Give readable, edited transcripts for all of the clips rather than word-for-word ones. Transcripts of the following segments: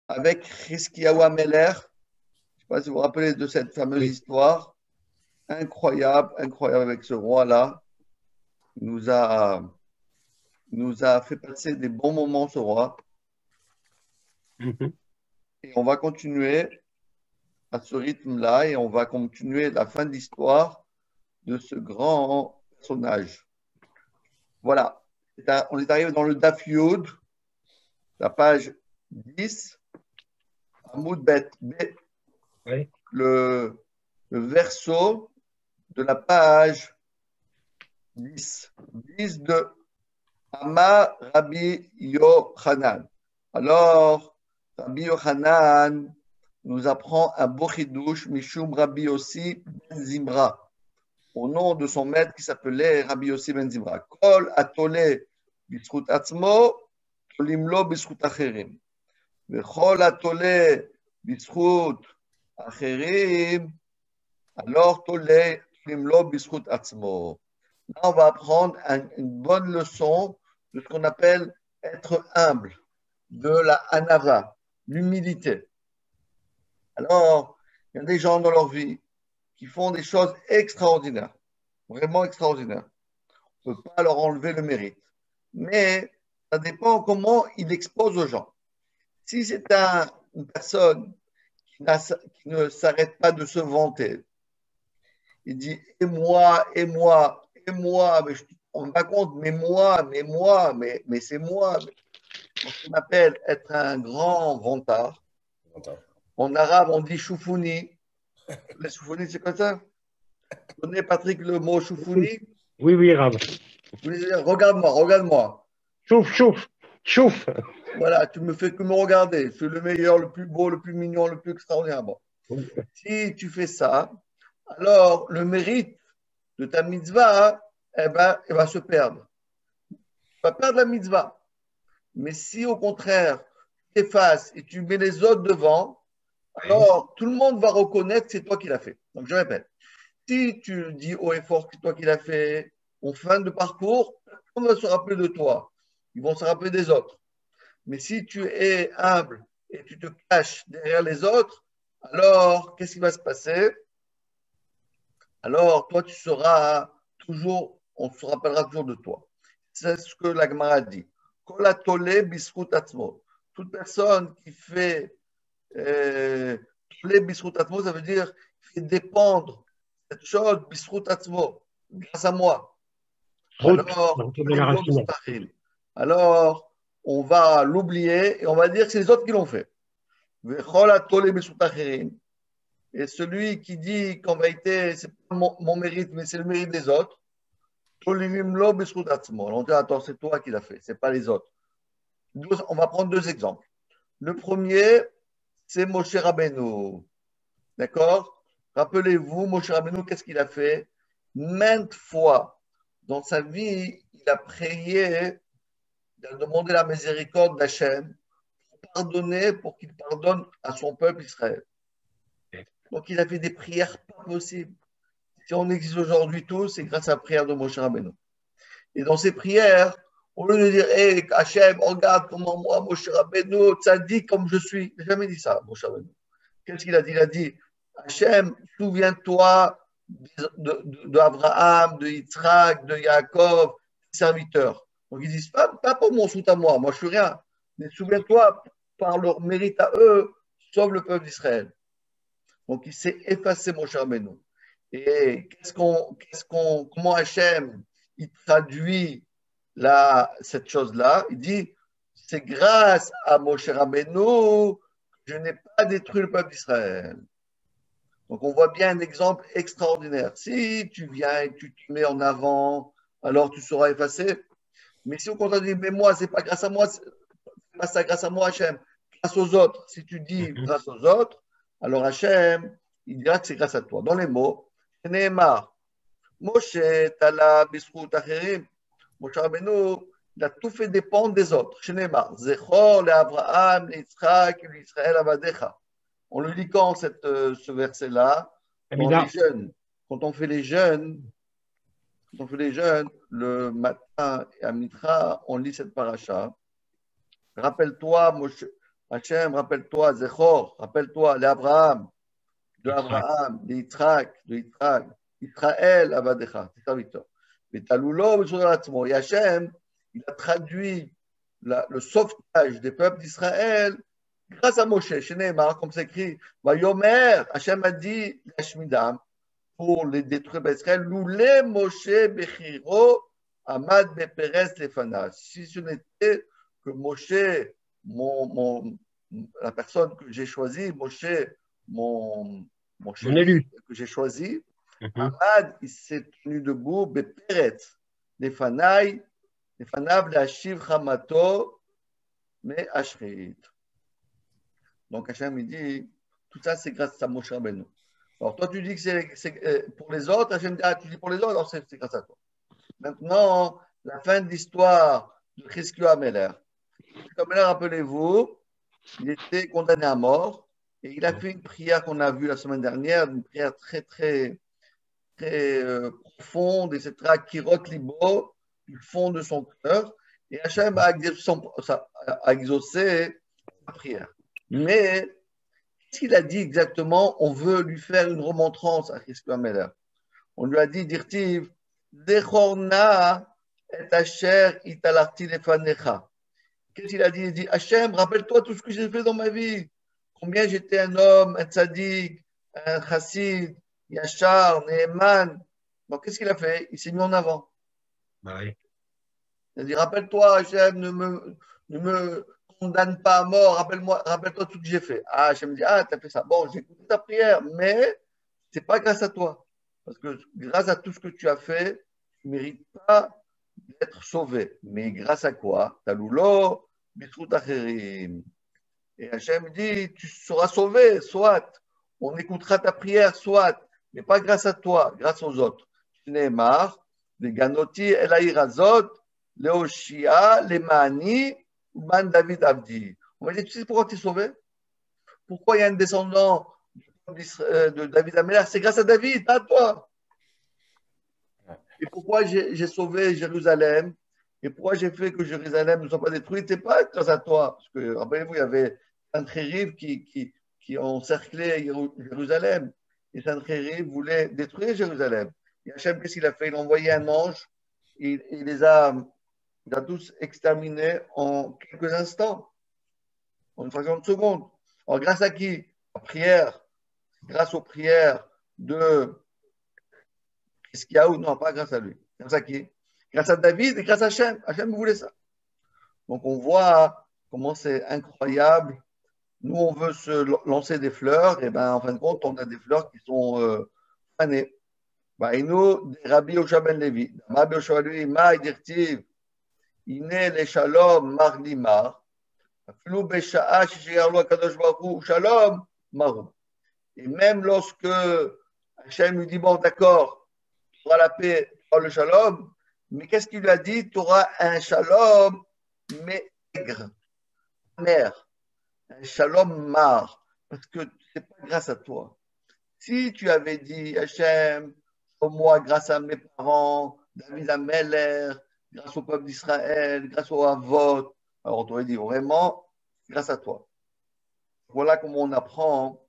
avec Hiskiyahu Ameler. Je ne sais pas si vous vous rappelez de cette fameuse Oui. histoire. Incroyable, incroyable avec ce roi-là. Il nous a fait passer des bons moments, ce roi. Mhm. Et on va continuer à ce rythme-là et on va continuer la fin de l'histoire de ce grand personnage. Voilà. On est arrivé dans le Daf Yud, la page 10, Hamoud Bet, Oui. le, le verso de la page 10. 10 de Amar Rabbi Yochanan. Alors, Rabbi Yochanan nous apprend un beau chidouche, Mishum Rabbi Yossi Ben Zimra, au nom de son maître qui s'appelait Rabbi Yossi Ben Zimra. Kol atole b'zchut atzmo, tolim lo b'zchut acherim. V'chol atole b'zchut acherim, alors tolim lo b'zchut atzmo. Là, on va apprendre une bonne leçon de ce qu'on appelle être humble, de la anava, l'humilité. Alors, il y a des gens dans leur vie qui font des choses extraordinaires, vraiment extraordinaires. On ne peut pas leur enlever le mérite. Mais ça dépend comment ils l'exposent aux gens. Si c'est une personne qui ne s'arrête pas de se vanter, il dit et moi, et moi, et moi, mais on ne me rend pas compte, mais c'est moi. Donc, on appelle être un grand vantard. En arabe, on dit choufouni. Les choufouni, c'est comme ça. Vous connaissez, Patrick, le mot Oui, choufouni? oui, oui, Rab. Vous voulez dire, regarde-moi, regarde-moi. Chouf, chouf, chouf. Voilà, tu me fais que me regarder. Je suis le meilleur, le plus beau, le plus mignon, le plus extraordinaire. Bon. Si tu fais ça, alors le mérite de ta mitzvah, eh ben, il va se perdre. Tu vas perdre la mitzvah. Mais si au contraire, tu t'effaces et tu mets les autres devant, Oui. alors tout le monde va reconnaître que c'est toi qui l'as fait. Donc je répète, si tu dis haut et fort que c'est toi qui l'as fait, en fin de parcours, personne ne va se rappeler de toi. Ils vont se rappeler des autres. Mais si tu es humble et tu te caches derrière les autres, alors qu'est-ce qui va se passer? Alors toi, tu seras toujours, on se rappellera toujours de toi. C'est ce que la Gemara dit. Kolatole bisrut atzmo. Toute personne qui fait tole bisrut atzmo, ça veut dire fait dépendre cette chose bisrut atzmo, grâce à moi. Route, Alors, on retourne la racine. alors, on va l'oublier et on va dire que c'est les autres qui l'ont fait. Et celui qui dit qu'en vérité, ce n'est pas mon mérite, mais c'est le mérite des autres, on dit, attends, c'est toi qui l'as fait, ce n'est pas les autres. On va prendre deux exemples. Le premier, c'est Moshe Rabbeinu. D'accord? Rappelez-vous, Moshe Rabbeinu, qu'est-ce qu'il a fait? Maintes fois dans sa vie, il a prié, il a demandé la miséricorde d'Hachem pour pardonner, pour qu'il pardonne à son peuple Israël. Donc il a fait des prières pas possibles. Si on existe aujourd'hui tous, c'est grâce à la prière de Moshe Rabbeinu. Et dans ces prières, au lieu de dire, hey, Hachem, regarde comment moi, Moshe Rabbeinu, tzaddik comme je suis. Il n'a jamais dit ça, Moshe Rabbeinu. Qu'est-ce qu'il a dit? Il a dit, Hachem, souviens-toi d'Abraham, de Yitzhak, de Yaakov, serviteurs. Donc ils disent, pas pour mon soute à moi je suis rien. Mais souviens-toi, par leur mérite à eux, sauve le peuple d'Israël. Donc il s'est effacé, mon cher Benoît. Et comment Hachem, il traduit cette chose-là? Il dit, c'est grâce à Moshe Rabbeinu que je n'ai pas détruit le peuple d'Israël. Donc on voit bien un exemple extraordinaire. Si tu viens et tu te mets en avant, alors tu seras effacé. Mais si on continue, mais moi, c'est pas grâce à moi, c'est pas ça grâce à moi, Hachem, grâce aux autres. Si tu dis Mhm. grâce aux autres, alors Hachem, il dira que c'est grâce à toi. Dans les mots, Neymar, Moshe, Tala, Bisrut, Acherim, Moshe Rabbeinu, il a tout fait dépendre des autres. Chez Neymar, Zechor, le Abraham, le Yitzhak, le Israël, Avadecha. On le lit quand ce verset-là? Dans les Amida. jeûnes. Quand on fait les jeûnes, quand on fait les jeûnes, le matin et à Mitra, on lit cette paracha. Rappelle-toi, Moshe, Hachem, rappelle-toi, Zechor, rappelle-toi, l'Abraham, de Abraham, d'Yitzhak, Israël, Avadecha, tes serviteurs. Mais Taloulo, et Hachem, il a traduit le sauvetage des peuples d'Israël grâce à Moshe, chez Neymar, comme c'est écrit, Vayomer, Hachem a dit, Yashmidam, pour les détruire d'Israël, Loulé Moshe Bechiro, Amad Beperes Lefana. Si ce n'était que Moshe, la personne que j'ai choisie, Moshe, mon Mon chéri élu. que j'ai choisi, Mhm. Ahmad, il s'est tenu debout, Beperet, Lefanaï, Lefanav, Lachiv, Hamato, mais Ashrit. Donc Hachem, il dit, tout ça, c'est grâce à Moshe Rabbeinu. Alors toi, tu dis que c'est pour les autres, Hachem dit, ah, tu dis pour les autres, alors c'est grâce à toi. Maintenant, la fin de l'histoire de Chizkiyahu Ameler. Chizkiyahu Ameler, rappelez-vous, il était condamné à mort et il a fait une prière qu'on a vue la semaine dernière, une prière très, très, très profonde, etc., qui rote libo du fond de son cœur. Et Hachem a exaucé sa prière. Mais qu'est-ce qu'il a dit exactement? On veut lui faire une remontrance à Chizkiyahu Ameler. On lui a dit, dirtiv, Dechorna et Asher italarti lefanecha. Qu'est-ce qu'il a dit? Il dit, Hachem, rappelle-toi tout ce que j'ai fait dans ma vie. Combien j'étais un homme, un tzaddik, un chassid, Yachar, Neeman. Donc, qu'est-ce qu'il a fait? Il s'est mis en avant. Bah oui. Il a dit, rappelle-toi, Hachem, ne me condamne pas à mort, rappelle-toi tout ce que j'ai fait. Ah, Hachem me dit, ah, tu as fait ça. Bon, j'ai écouté ta prière, mais ce n'est pas grâce à toi. Parce que grâce à tout ce que tu as fait, tu ne mérites pas d'être sauvé. Mais grâce à quoi? Taloulo, Bisrut Acherim. Et Hachem dit, tu seras sauvé, soit. On écoutera ta prière, soit. Mais pas grâce à toi, grâce aux autres. Neymar, les Ganoti, Elaïrazot, Léoshia, les Mani, Man David Abdi. On m'a dit, tu sais pourquoi tu es sauvé? Pourquoi il y a un descendant de David Améler? C'est grâce à David, pas à toi. Et pourquoi j'ai sauvé Jérusalem? Et pourquoi j'ai fait que Jérusalem ne soit pas détruite? C'est pas grâce à toi. Parce que, rappelez-vous, il y avait Sancheriv qui ont encerclé Jérusalem. Et Sancheriv voulait détruire Jérusalem. Et Hachem, qu'est-ce qu'il a fait? Il a envoyé un ange. Il a tous exterminés en quelques instants, en une fraction de seconde. Alors, grâce à qui? La prière. Grâce aux prières de Chizkiyahu, non, pas grâce à lui. Grâce à qui? Grâce à David et grâce à Hachem. Hachem voulait ça. Donc on voit comment c'est incroyable. Nous, on veut se lancer des fleurs, et ben en fin de compte, on a des fleurs qui sont fanées. Et nous, des Rabbi Yoshua ben Levi, Rabbi Yoshua lui, ma dirtiv, iné le shalom mar limar, afilou besha'a shishiyarlo akadosh baruch hu shalom maru. Et même lorsque Hachem lui dit, bon, d'accord, tu auras la paix, tu auras le shalom, mais qu'est-ce qu'il lui a dit? Tu auras un shalom maigre, amer, un shalom mar, parce que c'est pas grâce à toi. Si tu avais dit, Hachem, moi, grâce à mes parents, David Ameller, grâce au peuple d'Israël, grâce au Havot, alors on t'aurait dit vraiment, grâce à toi. Voilà comment on apprend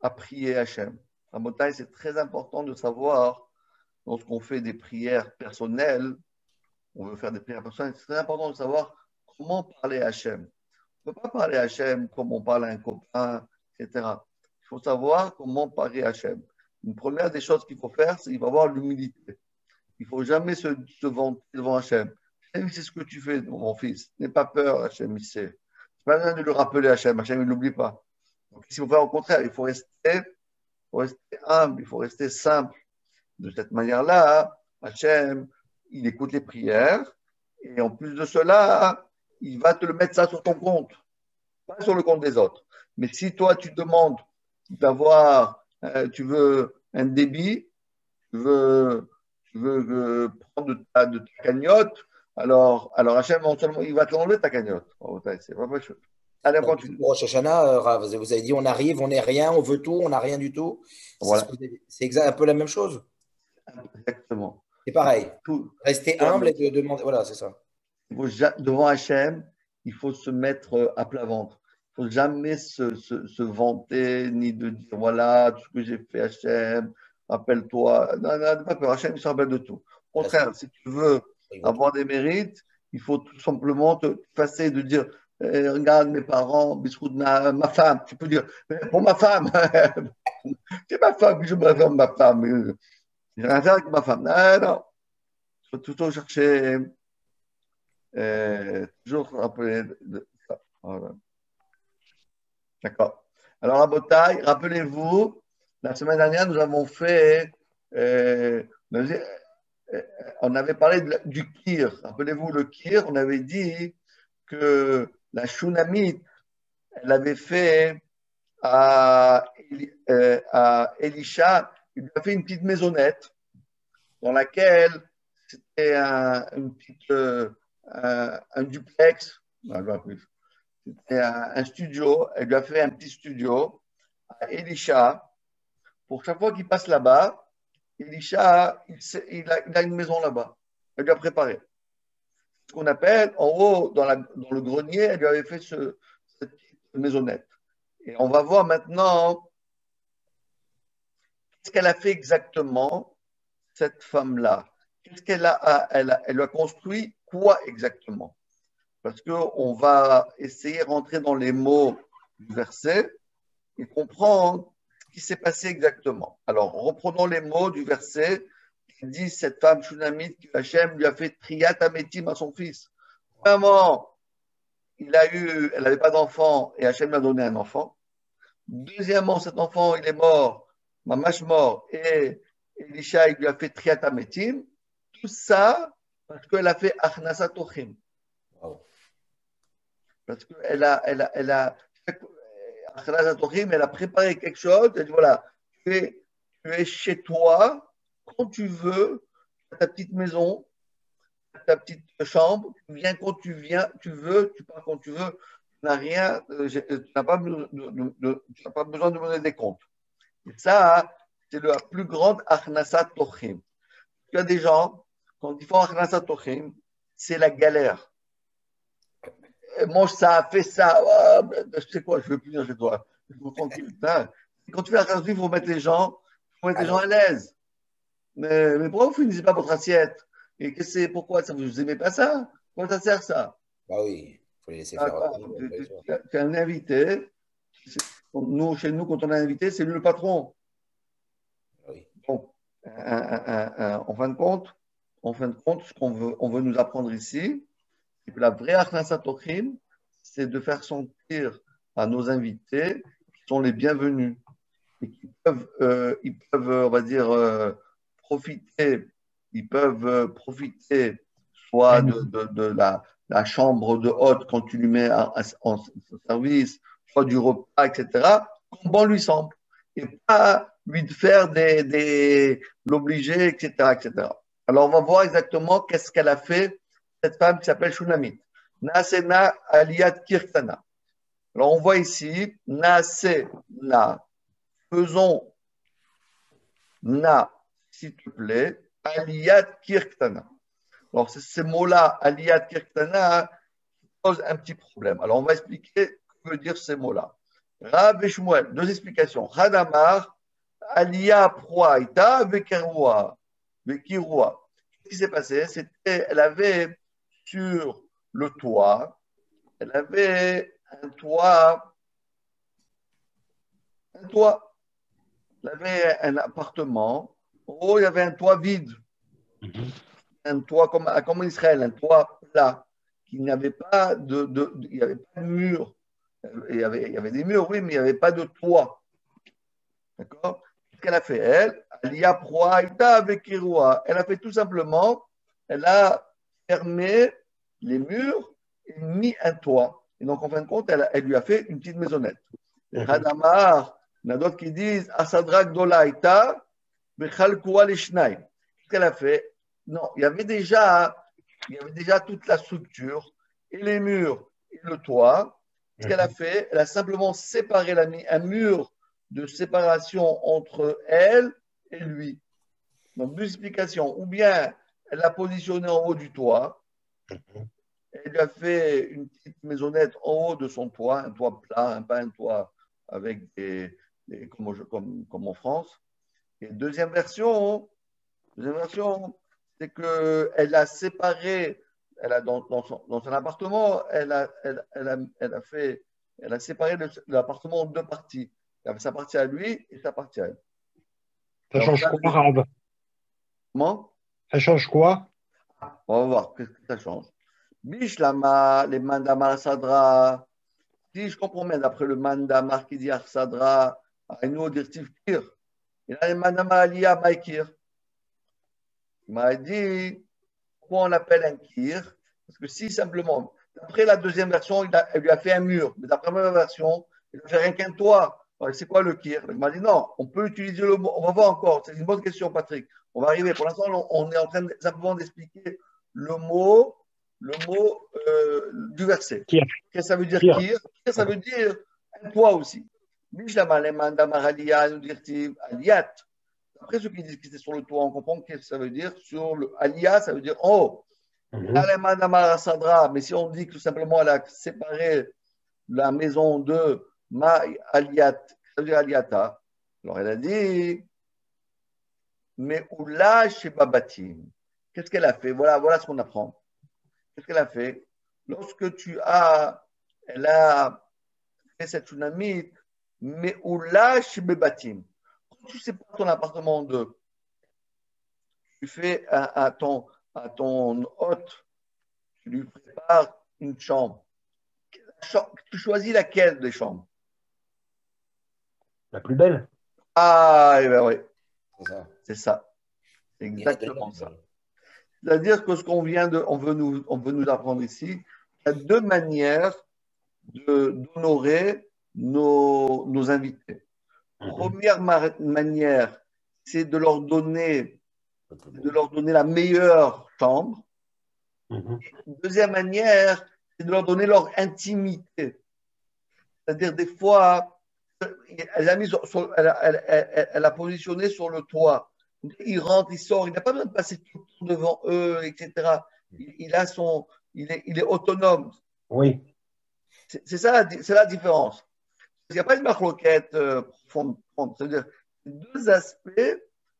à prier Hachem. À Motaï, c'est très important de savoir, lorsqu'on fait des prières personnelles, on veut faire des prières personnelles, c'est très important de savoir comment parler à Hachem. On ne peut pas parler à Hachem comme on parle à un copain, etc. Il faut savoir comment parler à Hachem. Une première des choses qu'il faut faire, c'est qu'il faut avoir l'humilité. Il ne faut jamais se vanter devant Hachem. Hachem, c'est ce que tu fais, mon fils. N'aie pas peur, Hachem, il sait. C'est pas besoin de le rappeler à Hachem. Hachem, il ne l'oublie pas. Donc, il faut faire au contraire. Il faut rester humble, il faut rester simple. De cette manière-là, Hachem, il écoute les prières. Et en plus de cela, il va te le mettre ça sur ton compte, pas sur le compte des autres. Mais si toi, tu demandes d'avoir, tu veux un débit, tu veux prendre de ta cagnotte, alors Hachem, il va te l'enlever ta cagnotte. Oh, c'est pas mal. Allez, on Donc, continue. pour Rosh Hashanah, Rav, vous avez dit on arrive, on n'est rien, on veut tout, on n'a rien du tout. Voilà. C'est un peu la même chose. Exactement. C'est pareil. Tout, Rester humble et de demander. Voilà, c'est ça. devant Hachem, il faut se mettre à plat ventre. Il faut jamais se vanter, ni de dire voilà tout ce que j'ai fait, Hachem, rappelle-toi. Non, non, n'aie pas peur, Hachem, il se rappelle de tout. Au contraire, si tu veux avoir des mérites, il faut tout simplement te passer de dire regarde mes parents, biscuit ma femme. Tu peux dire pour ma femme, c'est ma femme, je me réfère à ma femme. J'ai rien à faire avec ma femme. Non, non. Il faut toujours chercher, toujours rappeler de ça. Voilà. D'accord. Alors, à Botaï, rappelez-vous, la semaine dernière, nous avons fait, on avait parlé du kir. Rappelez-vous, le kir, on avait dit que la Shunamite, elle avait fait à Elisha, il lui a fait une petite maisonnette dans laquelle c'était un duplex, c'était un studio, elle lui a fait un petit studio à Elisha. Pour chaque fois qu'il passe là-bas, Elisha, il a une maison là-bas. Elle lui a préparé. Ce qu'on appelle, en haut, dans le grenier, elle lui avait fait cette petite maisonnette. Et on va voir maintenant qu'est-ce qu'elle a fait exactement, cette femme-là. Qu'est-ce qu'elle a, elle a construit quoi exactement? Parce qu'on va essayer de rentrer dans les mots du verset et comprendre ce qui s'est passé exactement. Alors, reprenons les mots du verset qui dit cette femme Shunamite qui Hachem lui a fait Triat Ametim à son fils. Premièrement, elle n'avait pas d'enfant et Hachem lui a donné un enfant. Deuxièmement, cet enfant, il est mort, mamash mort, et Elisha, il lui a fait Triat Ametim. Tout ça parce qu'elle a fait Achnasa Tochim. Parce qu'elle elle a préparé quelque chose, elle dit voilà, tu es chez toi quand tu veux, ta petite maison, ta petite chambre, tu viens quand tu veux, tu pars quand tu veux, tu n'as rien, tu n'as pas, tu n'as pas besoin de mener des comptes. Et ça, c'est la plus grande Achnasat Tochim. Il y a des gens, quand ils font Achnasat Tochim, c'est la galère. Mange ça, fais ça, je sais quoi, je ne veux plus venir chez toi. Je veux tranquille. Quand tu fais la Achnasat Tochim, il faut mettre les gens à l'aise. Mais pourquoi vous ne finissez pas votre assiette? Et pourquoi ça, vous n'aimez pas ça? Pourquoi ça sert ça? Bah oui, il faut les laisser faire. Tu es un invité. Chez nous, quand on a un invité, c'est lui le patron. Oui. Donc, en fin de compte, ce on veut nous apprendre ici, c'est que la vraie Achnasat Tochim, c'est de faire sentir à nos invités qu'ils sont les bienvenus et qu'ils peuvent, on va dire, profiter. Ils peuvent profiter soit de la chambre de hôte quand tu lui mets en service, soit du repas, etc., comme bon lui semble. Et pas lui de faire l'obliger, etc., etc. Alors, on va voir exactement qu'est-ce qu'elle a fait, cette femme qui s'appelle Shunamit. Naasena Aliyat Kirtana. Alors, on voit ici, Naasena, faisons Na, s'il te plaît, Aliyat Kirtana. Alors, ces mots-là, Aliyat Kirtana, posent un petit problème. Alors, on va expliquer ce que veut dire ces mots-là. Rav et Shmuel, deux explications. Hadamar, Aliyah Proaita, Vekirua. Qu'est-ce qui s'est passé? Elle avait sur le toit, elle avait un toit. Elle avait un appartement. En haut, il y avait un toit vide. Un toit comme en Israël, un toit plat, qui n'avait pas il n'y avait pas de mur. Il y avait des murs, oui, mais il n'y avait pas de toit. D'accord? Qu'est-ce qu'elle a fait? Elle a fait tout simplement, elle a fermé les murs et mis un toit. Et donc, en fin de compte, elle lui a fait une petite maisonnette. Hadamar, il y en a d'autres qui disent Asadrak Dolaïta, Bechalkoua Lishnaï. Qu'est-ce qu'elle a fait? Non, il y avait déjà toute la structure et les murs et le toit. Ce qu'elle a fait, elle a simplement séparé un mur de séparation entre elle et lui. Donc, deux explications. Ou bien, elle l'a positionné en haut du toit. Elle lui a fait une petite maisonnette en haut de son toit, un toit plat, pas un toit avec comme en France. Et deuxième version, c'est qu'elle a séparé, dans son appartement, elle a séparé l'appartement en deux parties. Il y avait sa partie à lui et sa partie à elle. Ça Alors change ça, quoi, Rav? comment? Ça change quoi? On va voir, qu'est-ce que ça change. Bishlama, les mandamar sadra. Si je comprends bien, d'après le mandamar qui dit sadra, Aïnou dirtiv kir. Il a les mandamar aliyah maïkir. Il m'a dit, pourquoi on l'appelle un kir? Parce que si simplement, d'après la deuxième version, elle lui a fait un mur. Mais d'après la première version, il n'a fait rien qu'un toit. Alors, c'est quoi le kir? Il m'a dit non, on peut utiliser le mot. On va voir encore. C'est une bonne question, Patrick. On va arriver. Pour l'instant, on est en train simplement d'expliquer le mot, du verset. Kir. Qu'est-ce que ça veut dire Kir. kir? Kir, ça veut dire un toit aussi. Aliyat. Après, ceux qui disent que c'est sur le toit, on comprend ce que ça veut dire. Sur le aliyah, ça veut dire en haut. Mais si on dit que tout simplement elle a séparé la maison de Ma Aliyat, ça veut dire Aliyata, alors elle a dit, mais Oula chez Babatim. Qu'est-ce qu'elle a fait? Voilà ce qu'on apprend. Qu'est-ce qu'elle a fait? Lorsque elle a fait cette tsunami, mais Oula chez Babatim. Quand tu sépares ton appartement en deux, tu fais à ton hôte, tu lui prépares une chambre. Tu choisis laquelle des chambres? La plus belle. Ah, eh ben oui, C'est ça. c'est ça. C'est Il y en a exactement deux. ça. C'est-à-dire que ce on veut nous apprendre ici, il y a deux manières d'honorer nos invités. Première manière, c'est de leur donner la meilleure chambre. Deuxième manière, c'est de leur donner leur intimité. C'est-à-dire, des fois, elle a positionné sur le toit. Il rentre, il sort, il n'a pas besoin de passer tout le temps devant eux, etc. Il est autonome. Oui. C'est ça, c'est la différence. Il n'y a pas de marloquette profonde. C'est-à-dire, deux aspects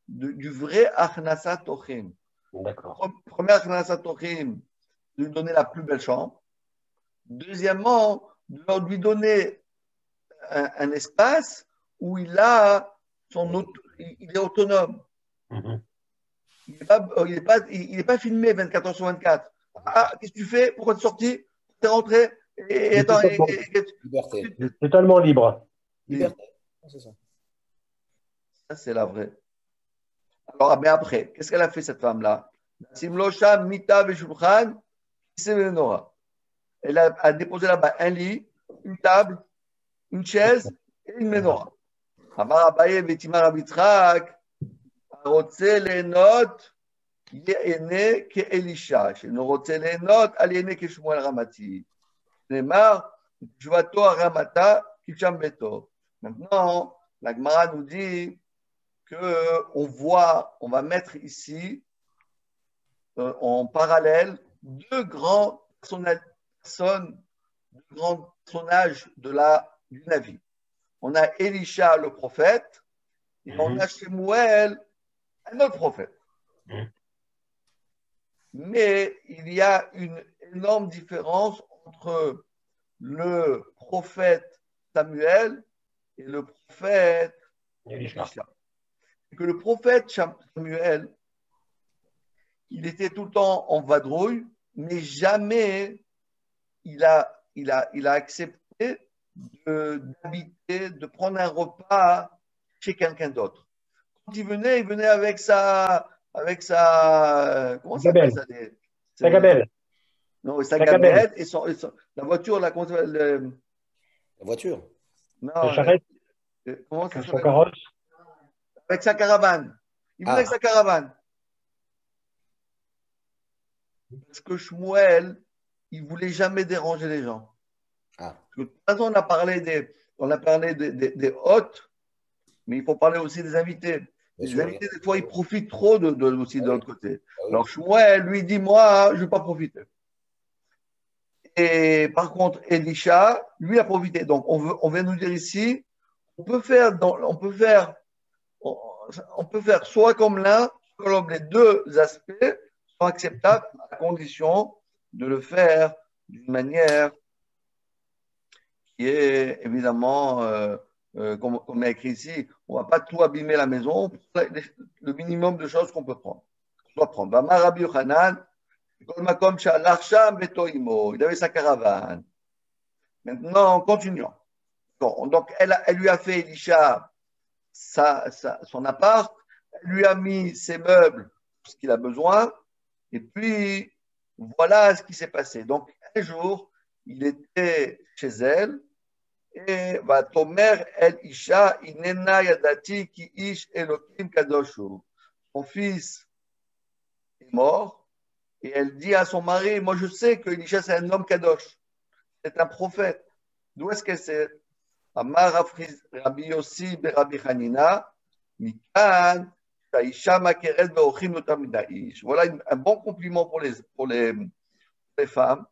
du vrai Achnasat Tochim. D'accord. Premier Achnasat Tochim, de lui donner la plus belle chambre. Deuxièmement, de lui donner un espace où il est autonome. Il n'est pas filmé 24 heures sur 24. Ah, qu'est-ce que tu fais? Pourquoi tu es sorti? Tu es rentré? Et attends, Liberté. Totalement libre. Liberté. C'est ça. Ça, c'est la vraie. Alors, mais après, qu'est-ce qu'elle a fait, cette femme-là? Simlosha mita veshulchan nora. Elle a déposé là-bas un lit, une table, une chaise et une menorah. Amar Abaye vetimar Abitzrak, arotze lehenot yehene ke'elisha, sheno rotze lehenot al yehene ke'shmuel ramati. Neymar, juvato aramata kisham beto. Maintenant, la Gemara nous dit qu'on va mettre ici en parallèle deux grands personnages du Navi. On a Élisha, le prophète, et on a Shemuel, un autre prophète. Mais il y a une énorme différence entre le prophète Samuel et le prophète Élisha. Que le prophète Samuel, il était tout le temps en vadrouille, mais jamais il a accepté d'habiter, de prendre un repas chez quelqu'un d'autre. Quand il venait avec sa comment ça s'appelle ça? Sa gabelle. Non, sa gabelle et la voiture, là, comment ça s'appelle? La voiture. Non, la charrette. Comment ça Son s'appelle? carrosse. Avec sa caravane. Il venait avec sa caravane. Parce que Shmuel, il ne voulait jamais déranger les gens. Parce que, de toute façon, on a parlé des hôtes, mais il faut parler aussi des invités. Les invités, des fois, ils profitent trop aussi de l'autre côté. Alors, Shmuel, lui, dit, moi, je ne vais pas profiter. Et par contre, Elisha, lui, a profité. Donc, on vient nous dire ici, on peut faire, on peut faire soit comme l'un, soit comme les deux aspects sont acceptables à condition de le faire d'une manière qui est évidemment, comme il est écrit ici, on ne va pas tout abîmer la maison, le minimum de choses qu'on peut prendre. On doit prendre. Rabbi Yochanan, il avait sa caravane. Maintenant, continuons. Bon, donc, elle lui a fait, Elisha, son appart, elle lui a mis ses meubles, ce qu'il a besoin, et puis voilà ce qui s'est passé. Donc, un jour, il était chez elle, et va Tomer El Isha, Inena Yadati Ki Ish Elohim Kadoshu. Son fils est mort, et elle dit à son mari, moi je sais que Elisha c'est un homme Kadosh, c'est un prophète. D'où est-ce qu'elle sait? Amar Rabbi Yossi Rabbi Hanina, Mikan, Shaisha Makeret Beochim Notamidaish. Voilà un bon compliment pour les femmes.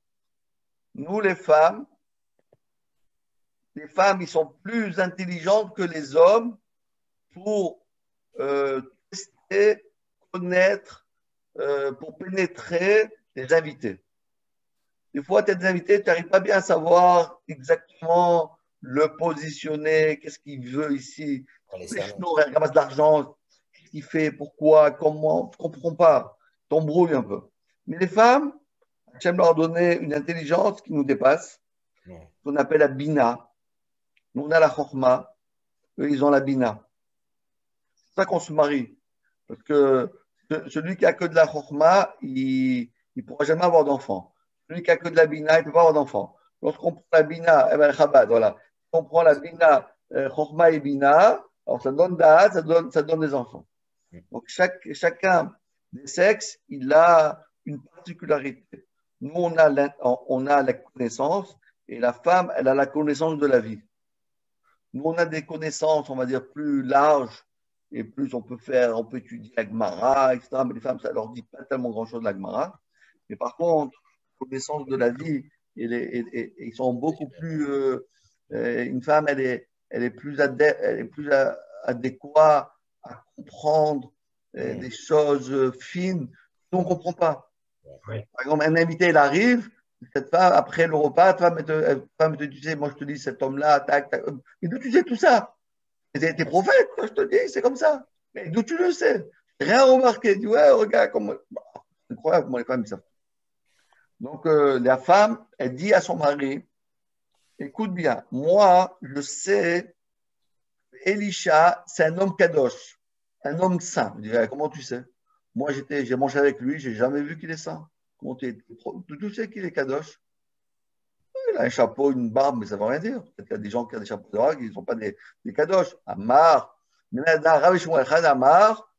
Nous, les femmes, ils sont plus intelligentes que les hommes pour tester, connaître, pour pénétrer les invités. Des fois, tu as des invités, tu n'arrives pas bien à savoir exactement le positionner, qu'est-ce qu'il veut ici. Les chenots, il ramasse de l'argent, qu'est-ce qu'il fait, pourquoi, comment, tu ne comprends pas. Tu t'embrouilles un peu. Mais les femmes, j'aime leur donner une intelligence qui nous dépasse, qu'on appelle la bina. Nous, on a la chorma, eux, ils ont la bina. C'est ça qu'on se marie. Parce que celui qui a que de la chorma, il ne pourra jamais avoir d'enfant. Celui qui a que de la bina, il ne peut pas avoir d'enfant. Lorsqu'on prend la bina, Chabad, voilà. Si on prend la bina, chorma et bina, alors ça donne da'at, ça donne des enfants. Donc chacun des sexes, il a une particularité. Nous, on a la connaissance et la femme, elle a la connaissance de la vie. Nous, on a des connaissances, on va dire, plus larges et plus on peut étudier la Gemara, etc. Mais les femmes, ça leur dit pas tellement grand-chose de la Gemara. Mais par contre, connaissance de la vie, ils sont beaucoup plus. Une femme, elle est plus adéquate à comprendre des choses fines. Nous, on ne comprend pas. Oui. Par exemple, un invité, il arrive, cette femme, après le repas, femme te dit, moi je te dis, cet homme-là, tac, tac. Mais d'où tu sais tout ça? T'es prophète, je te dis, c'est comme ça. Mais d'où tu le sais? Rien remarqué. Tu dis, ouais, regarde comment. C'est incroyable comment les femmes savent. Donc, la femme, elle dit à son mari, écoute bien, moi, je sais, Elisha, c'est un homme kadosh, un homme saint. Je dirais, comment tu sais? Moi, j'ai mangé avec lui, j'ai jamais vu qu'il est saint. Comment tu sais qu'il est kadosh? Il a un chapeau, une barbe, mais ça ne veut rien dire. Peut-être qu'il y a des gens qui ont des chapeaux de rag, ils ne sont pas des kadosh. Amar, Rabbi Shmuel Echad Amar,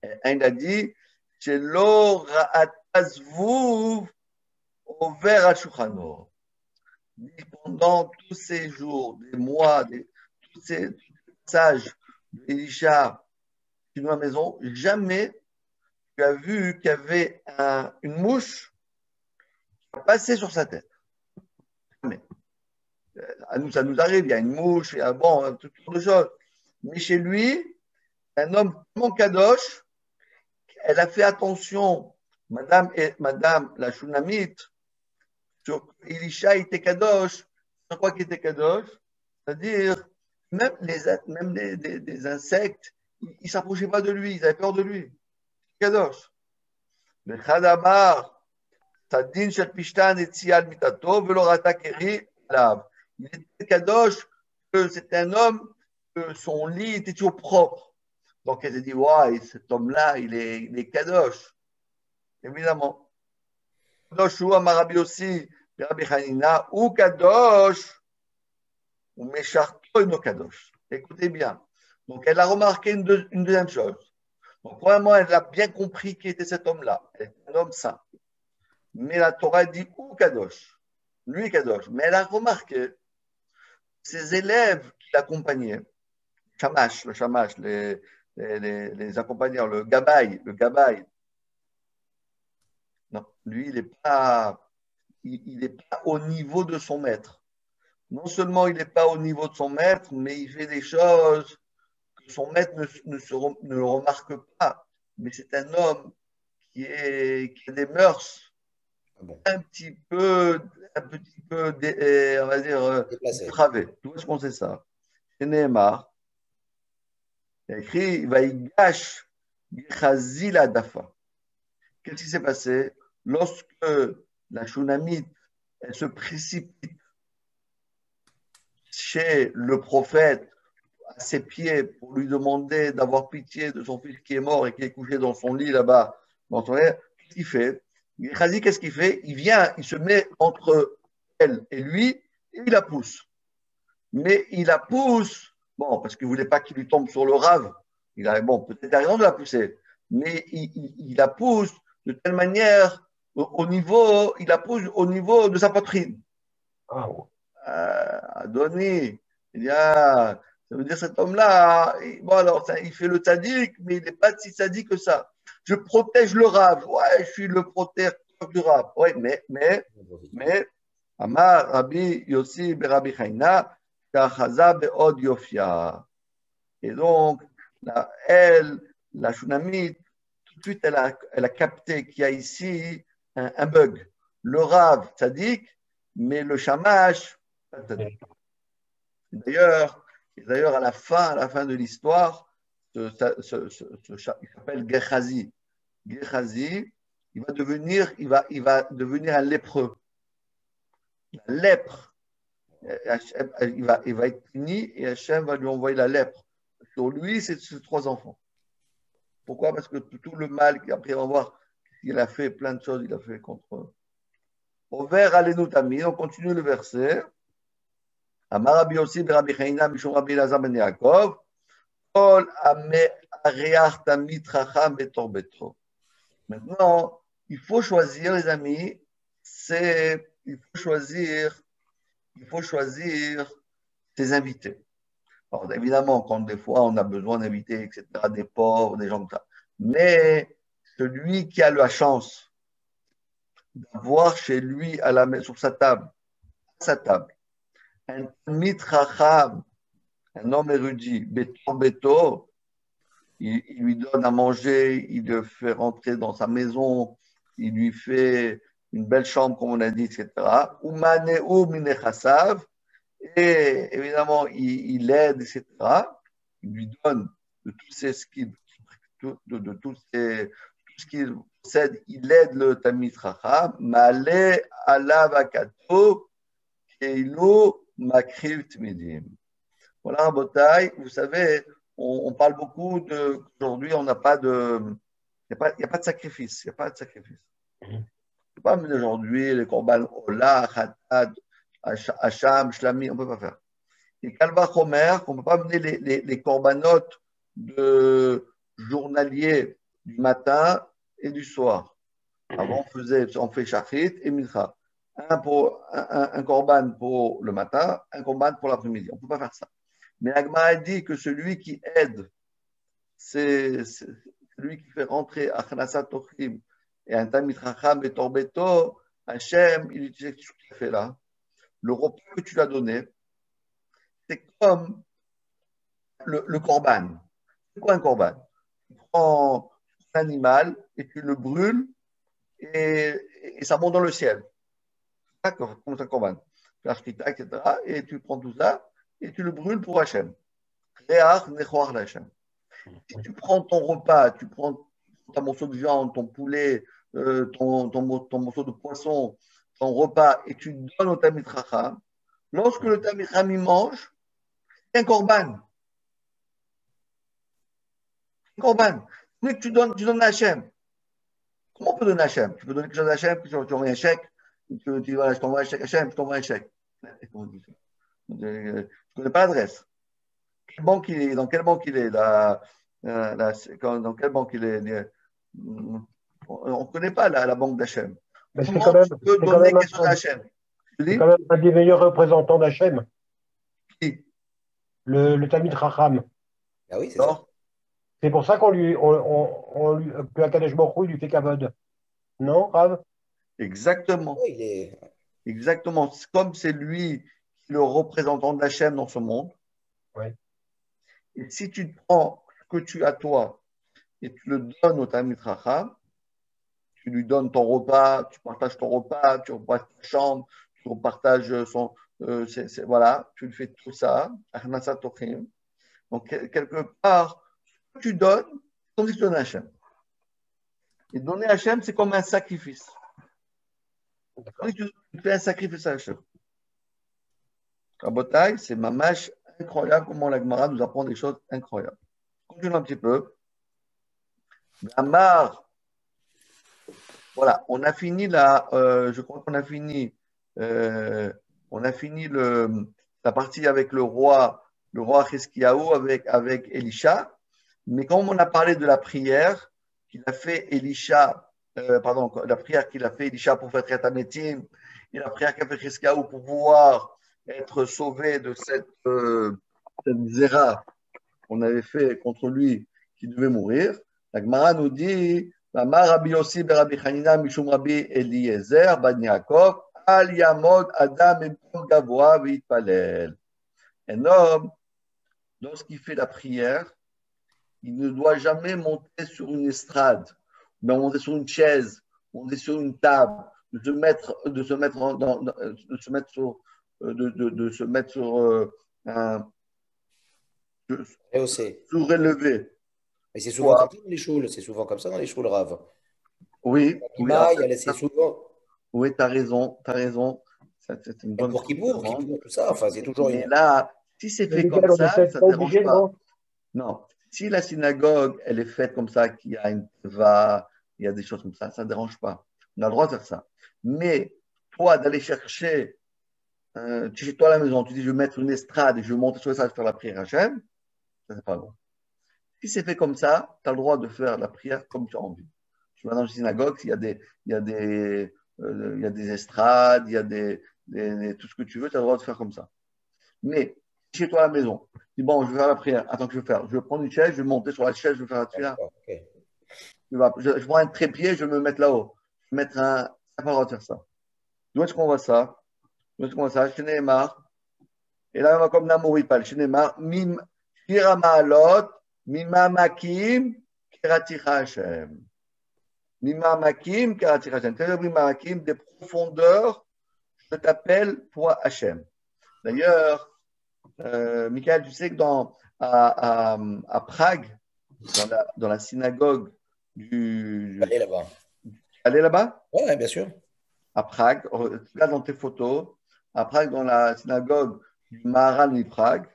il a dit, Shelo ra'atazvuv over al-shuchano. Pendant tous ces jours, des mois, tous ces passages d'Elisha dans la maison, jamais tu as vu qu'il y avait une mouche qui passait sur sa tête. Jamais. À nous, ça nous arrive, il y a une mouche, il y a bon, toutes sortes de choses. Mais chez lui, un homme tellement kadosh, elle a fait attention, madame la Shunamite, sur Elisha était kadosh. Sur quoi qu'il était kadosh? C'est-à-dire, même des insectes, ils ne s'approchaient pas de lui, ils avaient peur de lui. Kadosh. Le Khadamar, Tadin Shel Pishtan et Tzial Mitato, Velorata Keri, Lav. Il était kadosh, c'était un homme, que son lit était toujours propre. Donc elle s'est dit, ouais, cet homme-là, il est kadosh. Évidemment. Kadosh ou Amarabi aussi, Rabbi Hanina, ou kadosh, ou Mesharto no kadosh. Écoutez bien. Donc elle a remarqué une deuxième chose. Donc premièrement, elle a bien compris qui était cet homme-là. Elle est un homme saint. Mais la Torah dit ou kadosh. Lui kadosh. Mais elle a remarqué ses élèves qui l'accompagnaient, le shamash, les accompagnants, le gabaï. Non, lui, il n'est pas il n'est pas au niveau de son maître. Non seulement il n'est pas au niveau de son maître, mais il fait des choses que son maître ne le remarque pas. Mais c'est un homme qui a des mœurs Ah bon, un petit peu, on va dire, déplacé. dépravées. D'où est-ce qu'on sait ça? C'est Nehemar. Il a écrit, va y gâche la dafa. Qu'est-ce qui s'est passé? Lorsque la Shunamite, elle se précipite chez le prophète à ses pieds pour lui demander d'avoir pitié de son fils qui est mort et qui est couché dans son lit là-bas, dans son lit, qu'est-ce qu'il fait? Gehazi, qu'est-ce qu'il fait? Il vient, il se met entre elle et lui et il la pousse. Mais il la pousse, bon, parce qu'il ne voulait pas qu'il lui tombe sur le rave. Bon, peut-être raison de la pousser, mais il la pousse de telle manière il la pousse au niveau de sa poitrine. Ah, ouais. Adonis, il dit, ah, ça veut dire cet homme-là, bon alors, il fait le tzaddik, mais il n'est pas si tzaddik que ça. Je protège le rave, ouais, je suis le protecteur du rave, ouais, mais, Amar Rabbi Yossi Rabbi Chaina, Kachaza Be'od Yofia. Et donc, la Shunamite, tout de suite, elle a capté qu'il y a ici un bug. Le rave tzaddik, mais le shamash, pas tzaddik. D'ailleurs, à la fin de l'histoire, il s'appelle Gehazi. Gehazi, il va devenir un lépreux. La lèpre, il va être puni et Hachem va lui envoyer la lèpre. Sur lui, c'est ses 3 enfants. Pourquoi? Parce que tout le mal qu'après on va voir, il a fait plein de choses, il a fait contre eux. Au vers Alenutami, on continue le verset. Amar Rabbi Yossi Rabbi Chaina Mishum Rabbi Elazar ben Yaakov, Kol Areach Tamid Chacham Betor Betro. Maintenant, il faut choisir, les amis, il faut choisir ses invités. Alors, évidemment, quand des fois on a besoin d'inviter, etc., des pauvres, des gens comme ça. Mais celui qui a la chance d'avoir chez lui, sur sa table, un Tamid Chacham, un homme érudit, Betor, il lui donne à manger, il le fait rentrer dans sa maison, il lui fait une belle chambre, comme on a dit, etc. Et évidemment, il l'aide, etc. Il lui donne de tous ses skills, de tout ce qu'il possède, il aide le Tamid Chacham, Male alav akato, keilu makriv tmidim. Voilà, Rabotai, vous savez, on parle beaucoup aujourd'hui, on n'a pas de. Il n'y a pas de sacrifice. Il n'y a pas de sacrifice. Je ne peux pas amener aujourd'hui les korban Ola, Khatad, Hacham, Shlami, on ne peut pas faire. Et Kalva Chomer, on ne peut pas amener les corbanotes de journaliers du matin et du soir. Avant, on fait Shachrit et Mincha. Un korban pour le matin, un korban pour l'après-midi. On ne peut pas faire ça. Mais Agma dit que celui qui aide, c'est celui qui fait rentrer Achnasat Tochim et un Tamid Chacham et Torbeto, Hachem, il utilise ce qu'il fait là. Le repas que tu lui as donné, c'est comme le korban. C'est quoi un korban? Tu prends un animal et tu le brûles et ça monte dans le ciel. D'accord, comme un korban. Tu l'as, etc. Et tu prends tout ça et tu le brûles pour Hachem. Si tu prends ton repas, tu prends ton morceau de viande, ton poulet, ton morceau de poisson, ton repas, et tu donnes au Tamid Chacham, lorsque le Tamid Chacham il mange, c'est un korban. Un korban. Mais tu donnes à Hachem. Comment on peut donner à Hachem? Tu peux donner quelque chose à Hachem, tu envoies un chèque, tu dis voilà, je t'envoie un chèque à Hachem, je t'envoie un chèque. Je ne connais pas l'adresse. Dans quelle banque il est dans quelle banque il est on ne connaît pas la banque d'Hachem. Mais c'est Comment quand même, tu peux c'est quand donner même, quelque chose à Hachem? c'est quand même un des meilleurs représentants d'Hachem, Qui? le Tamid Chacham. Ah oui, c'est ça. Non. C'est pour ça que Akadosh Baruch Hu, il lui fait kavod. Non, Rav? Exactement. Oui, il est. exactement comme c'est lui qui est le représentant d'Hachem dans ce monde. Ouais. Et si tu prends ce que tu as toi et tu le donnes au Talmid Chacham, tu lui donnes ton repas, tu partages ton repas, tu repartages ta chambre, tu repartages son. Voilà, tu lui fais tout ça. Achnasa Tochim. Donc, quelque part, ce que tu donnes, c'est comme si tu donnes à Hachem. Et donner à Hachem, c'est comme un sacrifice. D'accord. Tu fais un sacrifice à Hachem. Rabotai, c'est mamash incroyable comment la Gemara nous apprend des choses incroyables. Continue un petit peu. Amar, voilà, on a fini là, je crois qu'on a fini, on a fini la partie avec le roi Hiskiyahu avec Elisha. Mais comme on a parlé de la prière qu'il a fait Elisha, pardon, la prière qu'il a fait Elisha pour faire Tretametim, et la prière qu'a fait Hiskiyahu pour pouvoir être sauvé de cette zéra qu'on avait fait contre lui qui devait mourir, la Gemara nous dit Amar Rabbi Yossi ben Rabbi Chanina mishum Rabbi Eliezer ben Yaakov al yamod adam emkom gavoa veitpalel. Un homme, lorsqu'il fait la prière, il ne doit jamais monter sur une estrade, mais monter sur une chaise, monter sur une table, de se mettre sur un Rehaussé. surélevé. Mais c'est souvent comme Soit, ça dans les choules, c'est souvent comme ça dans les choules raves. oui, oui, Ima, alors, c'est souvent. oui, tu as raison, tu as raison. C'est une bonne Pour chose que tu Kippour, demandes. tout ça. Enfin, c'est toujours Mais une. là, si c'est Mais fait comme Miguel, on n'est ça peut-être ne pas dérange obligé, pas. non? Non. Si la synagogue, elle est faite comme ça, qu'il y a une teva, il y a des choses comme ça ne dérange pas. On a le droit de faire ça. Mais toi, d'aller chercher, tu es chez toi à la maison, tu dis, je vais mettre une estrade et je vais monter sur ça, je vais faire la prière à Hachem, ça, c'est pas bon. Si c'est fait comme ça, tu as le droit de faire la prière comme tu as envie. Tu vas dans une synagogue, il y a des estrades, il y a tout ce que tu veux, tu as le droit de faire comme ça. Mais chez toi à la maison, tu dis, bon, je vais faire la prière. Attends, que je vais faire? Je vais prendre une chaise, je vais monter sur la chaise, je vais faire la prière. D'accord, ok. Je prends un trépied, je vais me mettre là-haut. Je vais mettre un. Ça n'a pas le droit de faire ça. D'où est-ce qu'on voit ça? D'où est-ce qu'on voit ça? Chez Neymar. Et là, on va comme Namouri parle. Chez Neymar, Mim, Shira Maalot, Mimamakim, Keraticha Hashem. Mimamakim, Keraticha Hashem. Mimamakim, des profondeurs, je t'appelle, toi, Hashem. D'ailleurs, Michael, tu sais que à Prague, dans la synagogue Allez là-bas. allez là-bas? Ouais, bien sûr. À Prague, regarde dans tes photos, à Prague, dans la synagogue du Maharal de Prague,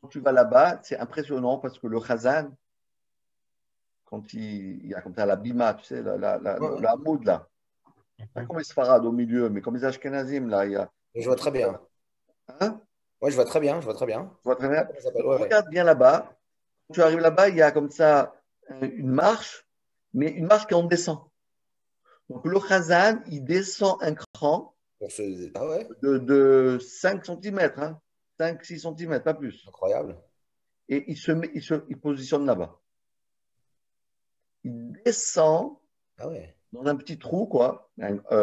quand tu vas là-bas, c'est impressionnant parce que le Chazan, quand il y a comme ça la bima, tu sais, Ouais, le ouais. hamoud là, pas comme les Sfarad au milieu, mais comme les Ashkenazim là, il y a. Je vois très bien. Hein? Ouais, je vois très bien, je vois très bien. Tu vois très bien. Comment ça s'appelle? Donc, Ouais, ouais. regarde bien là-bas. Quand tu arrives là-bas, il y a comme ça une marche, mais une marche qui en descend. Donc le Chazan, il descend un cran Ah ouais, de 5 cm, hein, 5-6 cm, pas plus. incroyable. Et il positionne là-bas. Il descend Ah ouais. dans un petit trou, quoi,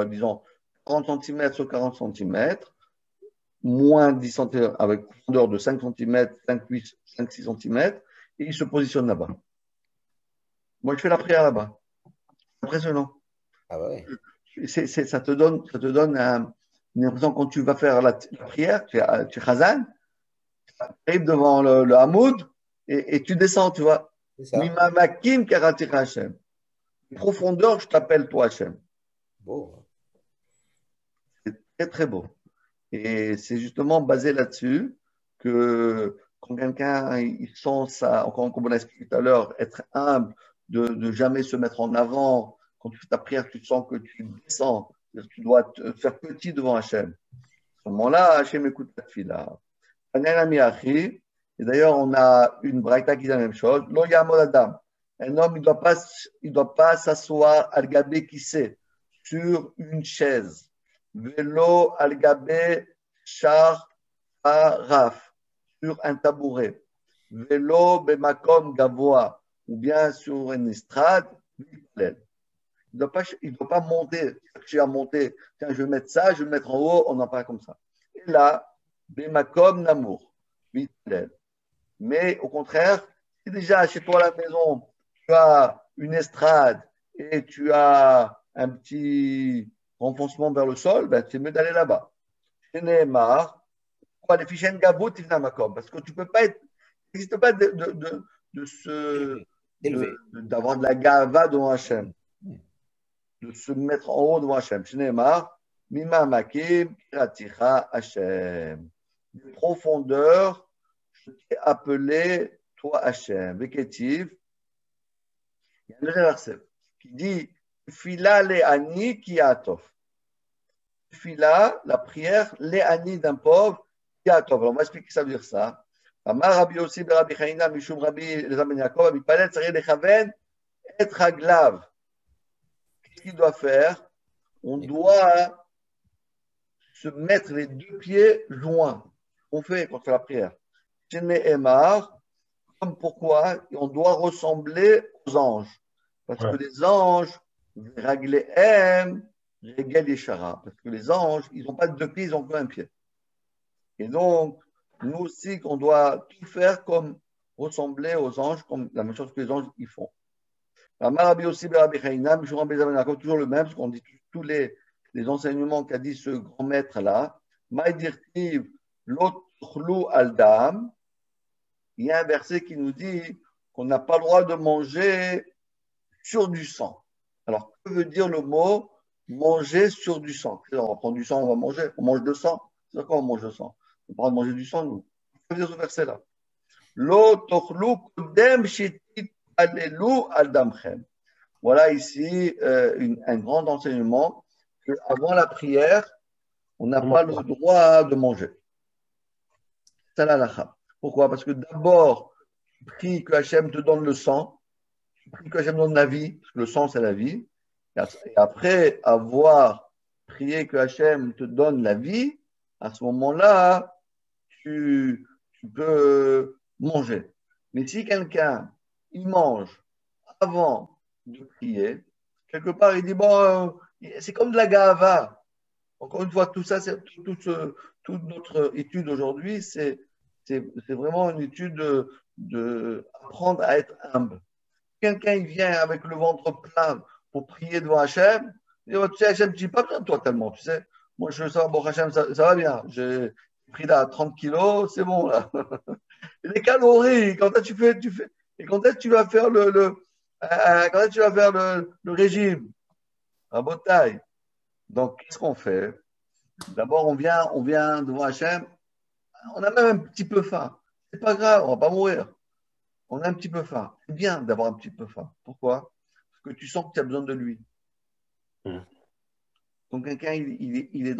disons 40 cm sur 40 cm, moins 10 cm, avec profondeur de 5 cm, 5-6 cm, et il se positionne là-bas. Moi, je fais la prière là-bas. Impressionnant. Ah ouais. Ça te donne une impression quand tu vas faire la prière, tu es Chazan, tu arrives devant le Hamoud et tu descends, tu vois. C'est ça. Mimamakim karatira Hashem. Profondeur, je t'appelle toi Hashem. Beau. C'est très très beau. Et c'est justement basé là-dessus que quand quelqu'un il sent ça, encore comme on l'a expliqué tout à l'heure, être humble, de jamais se mettre en avant, quand tu fais ta prière, tu sens que tu descends, tu dois te faire petit devant Hachem. À ce moment-là, Hachem écoute ta fille là. Et d'ailleurs, on a une braïta qui dit la même chose. Lo yamod adam. Un homme, il doit pas s'asseoir al gabé qui sait, sur une chaise. Vélo al gabé char raf, sur un tabouret. Vélo bemakom gavoa, ou bien sur une estrade. Il il doit pas monter, chercher à monter. Tiens, je vais mettre ça, je vais mettre en haut, on n'en parle comme ça. Et là, Bemakom Namour. Mais au contraire, si déjà chez toi à la maison, tu as une estrade et tu as un petit renfoncement vers le sol, ben, c'est mieux d'aller là-bas. Chez Nehemar, les fichiers Gabou, parce que tu peux pas être, il n'existe pas de se, d'avoir de la gava devant Hachem, de se mettre en haut devant Hachem. Chez Nehemar, Mima Makim, Kiraticha Hachem. De profondeur, je t'ai appelé, toi Hachem. Veketiv, il y a un deuxième verset qui dit Fila le'ani ki atov. Fila, la prière, le'ani d'un pauvre, ki atov. Alors, on va expliquer ça veut dire ça. Amar Rabbi Yossi Rabbi Chaina Mishum Rabbi Elazar ben Yaakov, Rabbi Palel Tzareh Lechaven et Raglav. Qu'est-ce qu'il doit faire? On doit se mettre les deux pieds joints. On fait quand on fait la prière. Chez Nehemar, comme pourquoi on doit ressembler aux anges. Parce que les anges, Raglehem, Regel Yeshara. Parce que les anges, ils n'ont pas de deux pieds, ils n'ont qu'un pied. Et donc, nous aussi, qu'on doit tout faire comme ressembler aux anges, comme la même chose que les anges ils font. Toujours le même, parce qu'on dit tous les enseignements qu'a dit ce grand maître-là. Maïdirtiv, l'otchlou aldam. Il y a un verset qui nous dit qu'on n'a pas le droit de manger sur du sang. Alors, que veut dire le mot manger sur du sang? On va prendre du sang, on va manger. On mange de sang. C'est quoi on mange de sang? On ne peut pas manger du sang, nous. Que veut dire ce verset-là? Voilà ici un grand enseignement qu'avant la prière, on n'a pas le droit de manger. C'est l'halakha. Pourquoi? Parce que d'abord, tu pries que Hachem te donne le sang, tu pries que Hachem donne la vie, parce que le sang c'est la vie. Et après avoir prié que Hachem te donne la vie, à ce moment-là, tu peux manger. Mais si quelqu'un, il mange avant de prier, quelque part, il dit, bon, c'est comme de la gava. Encore une fois, tout ça, toute notre étude aujourd'hui, c'est vraiment une étude d'apprendre à être humble. Quelqu'un, il vient avec le ventre plein pour prier devant Hachem, il dit, tu sais, Hachem, tu n'as pas besoin de toi tellement, tu sais. Moi, je sais, bon, Hachem, ça va bien. J'ai pris là 30 kilos, c'est bon, là. Les calories, quand tu fais, et quand est-ce que tu vas faire quand est-ce que tu vas faire le régime? À bonne taille. Donc, qu'est-ce qu'on fait? D'abord, on vient devant Hachem, on a même un petit peu faim. C'est pas grave, on va pas mourir. On a un petit peu faim. C'est bien d'avoir un petit peu faim. Pourquoi? Parce que tu sens que tu as besoin de lui. Donc, quelqu'un, il est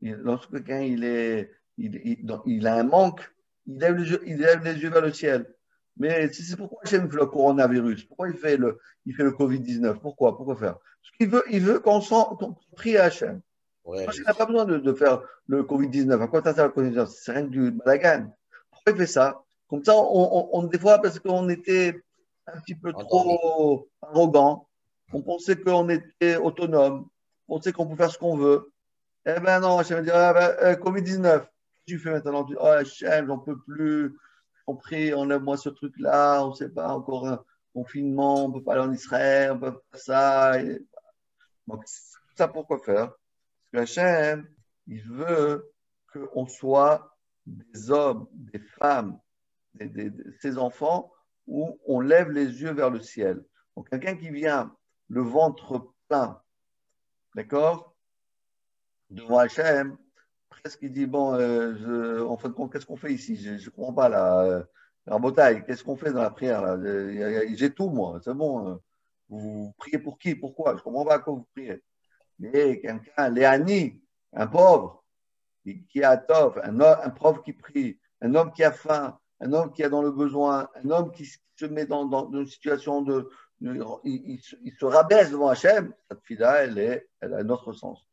lorsque quelqu'un, il a un manque, il lève les yeux vers le ciel. Mais c'est pourquoi Hachem fait le coronavirus. Pourquoi il fait le Covid-19? Pourquoi faire? Parce qu'il veut qu'on prie à Hachem. Ouais, Il n'a pas besoin de faire le Covid-19. À quoi ça sert le Covid-19? C'est rien que du balagan. Pourquoi il fait ça? Comme ça, des fois, parce qu'on était un petit peu trop arrogant, on pensait qu'on était autonome, on pensait qu'on pouvait faire ce qu'on veut. Eh ben non, Hachem va dire, Covid-19, qu'est-ce que tu fais maintenant? Tu dis, oh Hachem, j'en peux plus. On prie, enlève-moi ce truc-là, on ne sait pas, encore un confinement, on ne peut pas aller en Israël, on ne peut pas faire ça. Donc, ça, pourquoi faire? Parce que Hachem, il veut qu'on soit des hommes, des femmes, ses enfants, où on lève les yeux vers le ciel. Donc, quelqu'un qui vient le ventre plein, d'accord, devant Hachem, presque il dit, bon, en fin de compte, qu'est-ce qu'on fait ici? Je ne comprends pas, là. Rabotaï, qu'est-ce qu'on fait dans la prière, là? J'ai tout, moi, c'est bon. Vous priez pour qui? Pourquoi? Je ne comprends pas à quoi vous priez. Mais quelqu'un, Léani, un pauvre, qui a tort, un pauvre qui prie, un homme qui a faim, un homme qui est dans le besoin, un homme qui se met dans une situation il se rabaisse devant Hachem, cette fille-là, elle a un autre sens.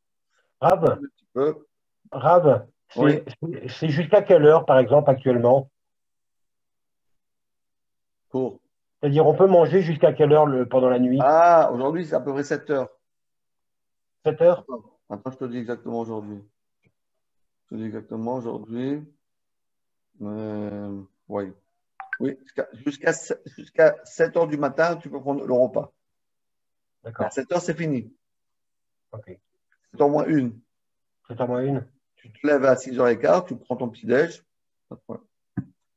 Rav, Peu. Rav, Oui. c'est jusqu'à quelle heure, par exemple, actuellement? Court. C'est-à-dire, on peut manger jusqu'à quelle heure pendant la nuit? Ah, aujourd'hui, c'est à peu près 7 heures. 7 heures? Attends, je te dis exactement aujourd'hui. Je te dis exactement aujourd'hui. Oui. Oui, jusqu'à 7 heures du matin, tu peux prendre le repas. À D'accord. 7 heures, c'est fini. Ok. C'est au moins une. C'est à moi une. Tu te lèves à 6h15, tu prends ton petit-déj. Pas de problème.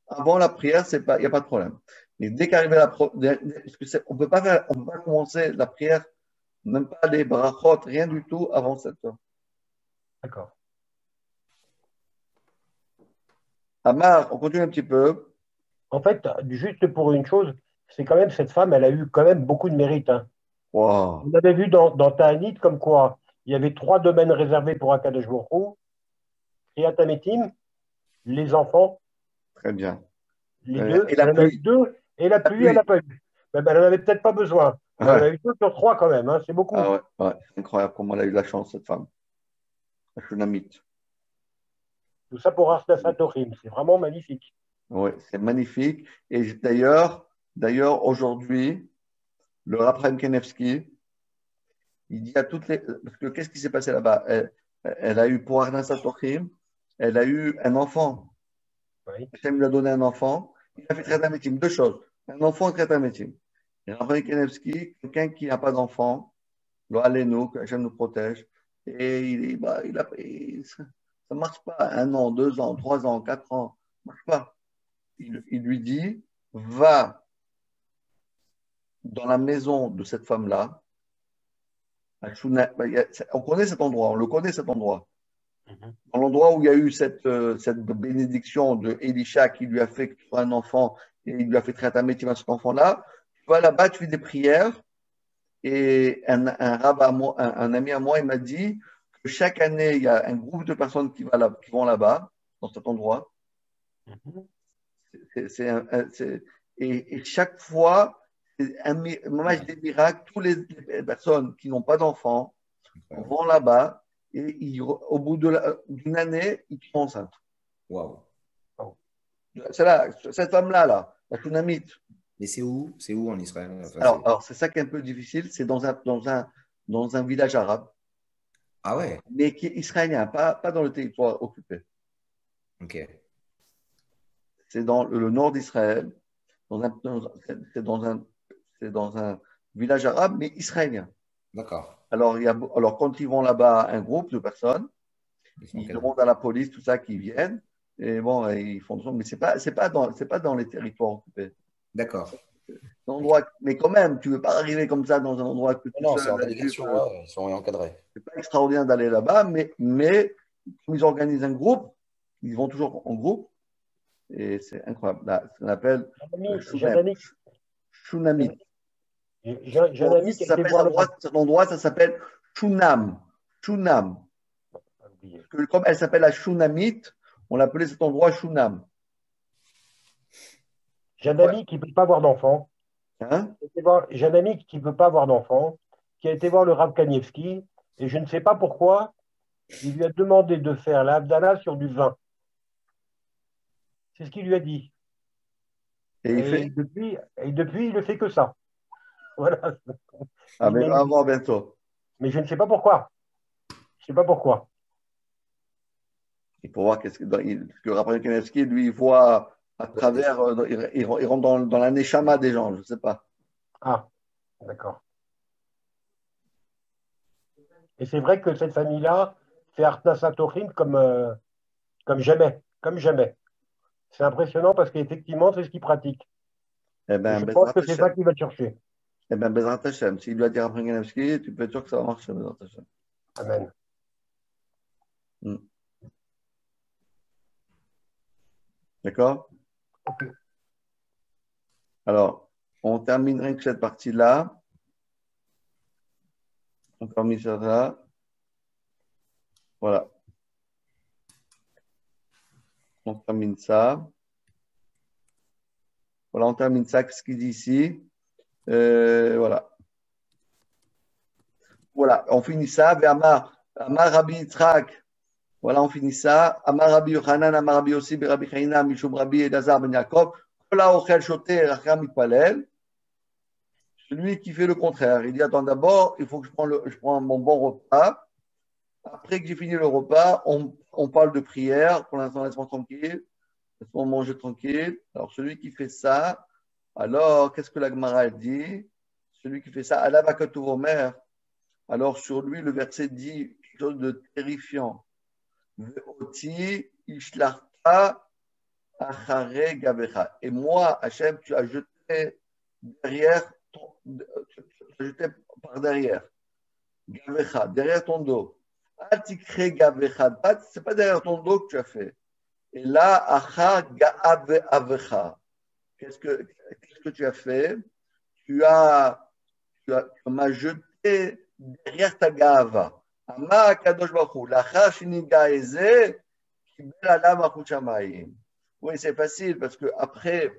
Avant la prière, il n'y a pas de problème. Mais dès qu'arrive parce que on peut pas on peut pas commencer la prière, même pas les brachot, rien du tout avant 7 heures. D'accord. Amar, on continue un petit peu. En fait, juste pour une chose, c'est quand même cette femme, elle a eu quand même beaucoup de mérite, hein. Wow, On avait vu dans Ta'anit comme quoi il y avait 3 domaines réservés pour Akadosh Baruch Hu, Kriyat Hametim, les enfants, très bien. les deux. Et la Elle en a eu pluie. 2, et la La pluie, elle n'a pluie. pas eu. Ben, elle n'en avait peut-être pas besoin, mais elle en Ouais. a eu 2 sur 3 quand même, hein, c'est Ah beaucoup. ouais, ouais. C'est incroyable comment elle a eu la chance, cette femme. La Shunamite. Tout ça pour Arsnat Tochim, c'est vraiment magnifique. Oui, c'est magnifique. Et d'ailleurs, aujourd'hui, le Rav Chaim Kanevski, il dit à toutes les. Parce que qu'est-ce qui s'est passé là-bas? Elle a eu pour Arnasa Tochim, elle a eu un enfant. Oui. Hachem lui a donné un enfant. Il a fait traiter un métier. Deux choses. Un enfant et traiter un métier. Et Rav Chaim Kanevski, quelqu'un qui n'a pas d'enfant, doit aller nous, que Hachem nous protège. Et ça ne marche pas. 1 an, 2 ans, 3 ans, 4 ans. Ça ne marche pas. Il lui dit, va dans la maison de cette femme-là. On connaît cet endroit, on le connaît cet endroit. Mhm. Dans l'endroit où il y a eu cette bénédiction de Elisha qui lui a fait un enfant et il lui a fait traiter un métier à cet enfant-là, tu vas là-bas, tu fais des prières. Et un ami à moi, il m'a dit que chaque année, il y a un groupe de personnes qui vont là-bas, dans cet endroit. Mhm. Et chaque fois, c'est un match des miracles. Toutes les personnes qui n'ont pas d'enfants Incroyable. vont là-bas et au bout d'une année, ils tombent enceintes. Waouh. C'est là, cette femme-là, là, la Shunamite. Mais c'est où? C'est où en Israël? Enfin, Alors c'est ça qui est un peu difficile, c'est dans un village arabe, Ah ouais, mais qui est israélien, pas dans le territoire occupé. ok. C'est dans le nord d'Israël, c'est dans un village arabe, mais israélien. D'accord. Alors, quand ils vont là-bas, un groupe de personnes, Ils sont ils quel? demandent à la police, tout ça, qu'ils viennent. Et bon, ils font ça, mais c'est pas dans les territoires occupés. D'accord. Ok. Mais quand même, tu ne veux pas arriver comme ça dans un endroit que tout Non, c'est seul, en un juif. délégation, ouais, ils sont encadrés. C'est pas extraordinaire d'aller là-bas, mais comme ils organisent un groupe, ils vont toujours en groupe. Et c'est incroyable. Là, ce qu'on appelle J'ai un ami, Shunamit. j'ai un ami qui a été Cet voir le endroit, rap. cet endroit, ça s'appelle Shunam. Shunam. Oublié. Comme elle s'appelle la Shunamite, on l'appelait cet endroit Shunam. J'ai un ami qui ne peut pas avoir d'enfant. Hein? J'ai un ami qui ne veut pas avoir d'enfant, qui a été voir le Rav Kanievski, et je ne sais pas pourquoi, il lui a demandé de faire l'Abdallah sur du vin. C'est ce qu'il lui a dit. Et il fait. Et depuis, il ne fait que ça. Voilà. Ah, mais Mais, on va voir bientôt. mais je ne sais pas pourquoi. Je ne sais pas pourquoi. Il faut voir ce que Raphaël Kanevski, lui, il voit à Ouais, travers, il rentre dans la neshama des gens, je ne sais pas. Ah, d'accord. Et c'est vrai que cette famille-là fait Artnas Atochim comme jamais. Comme jamais. C'est impressionnant parce qu'effectivement, c'est ce qu'ils pratiquent. Eh Et bien, je pense Bezrat que c'est ça Hashem. qu'il va chercher. Eh bien, Bezrat Hashem. S'il lui a dit Raphaël Kanevski, tu peux être sûr que ça va marcher, Bezrat Hashem. Amen. Hmm. D'accord? Ok. Alors, on terminerait avec cette partie-là. On termine ça là. Voilà. On termine ça. Voilà, on termine ça. Qu'est-ce qu'il dit ici? Voilà. Voilà, on finit ça. Amar Rabbi Yitzhak. Voilà, on finit ça. Amar Rabbi Yochanan, Amar Rabbi Yossi, Rabbi Chaina, Mishum Rabbi Elazar ben Yaakov. Kol haochel shoter acham mitpalel. Celui qui fait le contraire, il dit, attends, d'abord, il faut que je prends mon bon repas. Après que j'ai fini le repas, on parle de prière. Pour l'instant, laisse-moi tranquille. Laisse-moi manger tranquille. Alors, celui qui fait ça, alors, qu'est-ce que la Gemara dit? Celui qui fait ça, Allah va que vos mères. Alors, sur lui, le verset dit quelque chose de terrifiant. Ve'oti ishlarta achare gavecha. Et moi, Hachem, tu as jeté derrière, tu as jeté par derrière. Gavecha, derrière ton dos. Atikre gavecha. C'est pas derrière ton dos que tu as fait. Et là, acha gaave avecha. Qu'est-ce que tu as fait? Tu m'as jeté derrière ta gava. Ama kadosh baruch lachar shiniga eze kibel ala malchut shamayim. Oui, c'est facile parce que après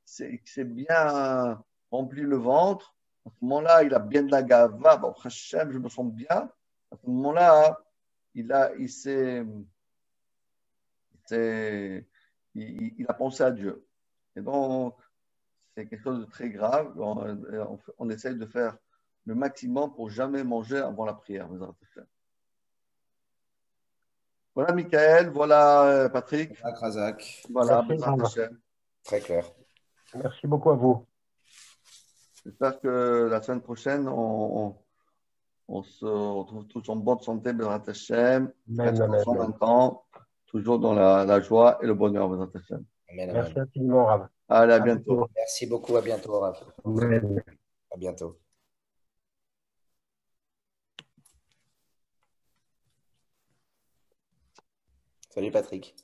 c'est bien rempli le ventre. À ce moment-là, il a bien de la gava. Bon, Hachem, je me sens bien. À ce moment-là, il a pensé à Dieu. Et donc, c'est quelque chose de très grave. On essaye de faire le maximum pour jamais manger avant la prière. Voilà, Michael. Voilà, Patrick. Razak. Voilà, Merci, Rav. Très clair. Merci beaucoup à vous. j'espère que la semaine prochaine, on se retrouve tous en bonne santé, Bezrat Hashem, Amen, amen, amen. 120 ans, toujours dans la joie et le bonheur, Bezrat Hashem. Amen, amen. Merci infiniment, Rav. Allez, à À bientôt. bientôt. Merci beaucoup. À bientôt, Rav. Amen. À bientôt. Salut, Patrick.